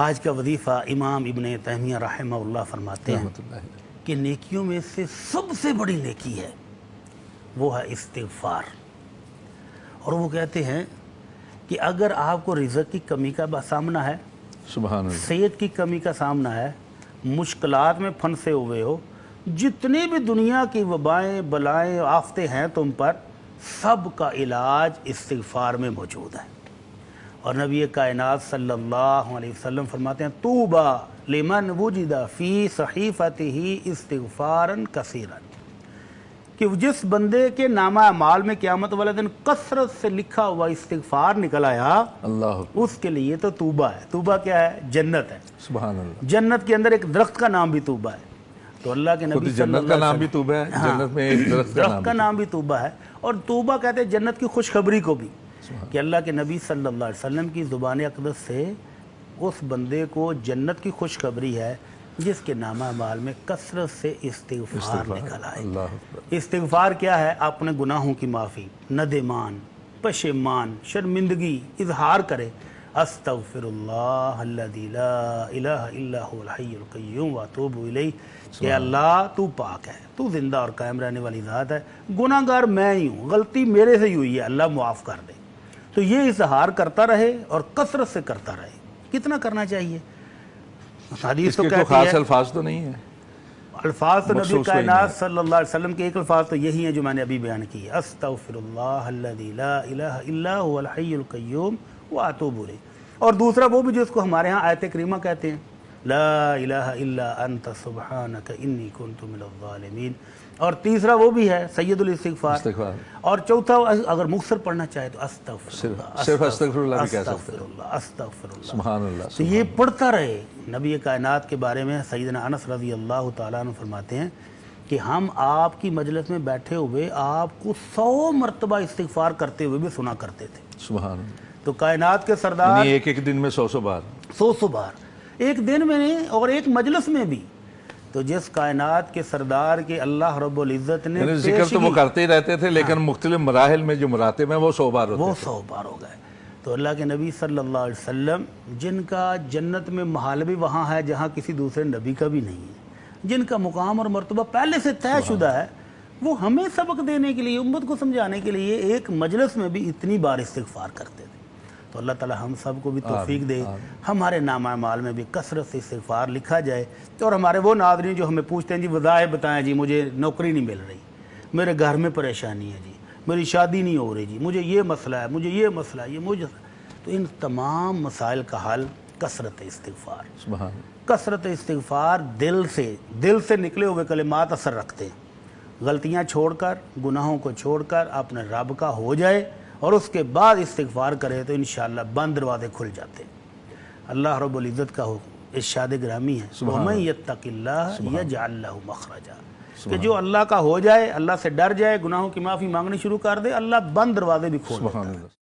آج کا وظیفہ امام ابن تیمیہ رحمہ اللہ فرماتے ہیں کہ نیکیوں میں سے سب سے بڑی نیکی ہے وہ ہے استغفار. اور وہ کہتے ہیں کہ اگر آپ کو رزق کی کمی کا سامنا ہے، سبحان اللہ، صحت کی کمی کا سامنا ہے، مشکلات میں پھنسے ہوئے ہو، جتنی بھی دنیا کی وبائیں بلائیں آفتیں ہیں تم پر، سب کا علاج استغفار میں موجود ہے. اور نبی کائنات صلی اللہ علیہ وسلم فرماتے ہیں طوبیٰ لمن وجد فی صحیفتہ استغفارا کثیرا، کہ جس بندے کے نامہ اعمال میں قیامت والے دن کثرت سے لکھا ہوا استغفار نکل آیا، اللہ اس کے لیے تو طوبیٰ ہے. طوبیٰ کیا ہے؟ جنت ہے. سبحان اللہ. جنت کے اندر ایک درخت کا نام بھی طوبیٰ ہے. تو اللہ کے نبی صلی اللہ جنت کا نام بھی طوبیٰ ہے، جنت میں ایک درخت کا نام بھی طوبیٰ ہے. اور طوبیٰ کہتے ہیں جنت کی خوشخبری کو بھی، کہ اللہ کے نبی صلی اللہ علیہ وسلم کی زبان اقدس سے اس بندے کو جنت کی خوشخبری ہے جس کے نامہ اعمال میں کثرت سے استغفار نکل آئے. استغفار کیا ہے؟ اپنے گناہوں کی معافی، ندمان، پشیمان، شرمندگی اظہار کرے. استغفر اللہ الذی لا الہ الا هو الحی القیوم واتوب الیہ، کہ اللہ تو پاک ہے، تو زندہ اور قائم رہنے والی ذات ہے، گناہ گار میں ہی ہوں، غلطی میرے سے ہی ہوئی ہے، اللہ معاف کر دے. تو یہ اظہار کرتا رہے اور کثرت سے کرتا رہے. کتنا کرنا چاہیے؟ حدیث تو کوئی کہتی خاص ہے، الفاظ تو نہیں ہے، الفاظ تو نبی کائنات صلی اللہ علیہ وسلم کے ایک الفاظ تو یہی ہیں جو میں نے ابھی بیان کی ہے، استغفر اللہ الذی لا الہ الا هو الحی القیوم واتوب الیہ. اور دوسرا وہ بھی جو اس کو ہمارے ہاں آیت کریمہ کہتے ہیں، لا الہ الا انت سبحانک انی کنت من الظالمین. اور تیسرا وہ بھی ہے سید الاستغفار. اور چوتھا اگر مختصر پڑھنا چاہے تو استغفر اللہ، صرف استغفر اللہ بھی کہہ سکتے استغفر اللہ، استغفر اللہ. سبحان اللہ. تو یہ پڑھتا رہے. نبی کائنات کے بارے میں سیدنا انس رضی اللہ تعالیٰ عنہ فرماتے ہیں کہ ہم آپ کی مجلس میں بیٹھے ہوئے آپ کو 100 مرتبہ استغفار کرتے ہوئے بھی سنا کرتے تھے. سبحان اللہ. تو کائنات کے سردار ایک ایک دن میں 100 بار، 100 بار ایک دن میں اور ایک مجلس میں بھی. تو جس کائنات کے سردار کے اللہ رب العزت نے ذکر تو وہ کرتے ہی رہتے تھے، لیکن مختلف مراحل میں جو مراتب ہیں وہ 100 بار ہوتے وہ 100 بار ہو گئے. تو اللہ کے نبی صلی اللہ علیہ وسلم جن کا جنت میں محل بھی وہاں ہے جہاں کسی دوسرے نبی کا بھی نہیں ہے، جن کا مقام اور مرتبہ پہلے سے طے شدہ ہے، وہ ہمیں سبق دینے کے لیے، امت کو سمجھانے کے لیے ایک مجلس میں بھی اتنی بار استغفار کرتے تھے. تو اللہ تعالی ہم سب کو بھی توفیق دے، ہمارے نامہ اعمال میں بھی کثرت سے استغفار لکھا جائے. اور ہمارے وہ ناظرین جو ہمیں پوچھتے ہیں جی وظائف بتائیں جی، مجھے نوکری نہیں مل رہی، میرے گھر میں پریشانی ہے جی، میری شادی نہیں ہو رہی جی، مجھے یہ مسئلہ ہے، مجھے یہ مسئلہ ہے، یہ مجھے، تو ان تمام مسائل کا حل کثرت استغفار. سبحان. کثرت استغفار دل سے نکلے ہوئے کلمات اثر رکھتے ہیں. غلطیاں چھوڑ کر، گناہوں کو چھوڑ کر اپنے رب کا ہو جائے اور اس کے بعد استغفار کرے تو انشاءاللہ بند دروازے کھل جاتے ہیں. اللہ رب العزت کا ارشاد گرامی ہے وَمَن يَتَّقِ اللَّهَ يَجْعَلْ لَهُ مَخْرَجًا، کہ جو اللہ کا ہو جائے، اللہ سے ڈر جائے، گناہوں کی معافی مانگنی شروع کر دے، اللہ بند دروازے بھی کھول دیتا ہے.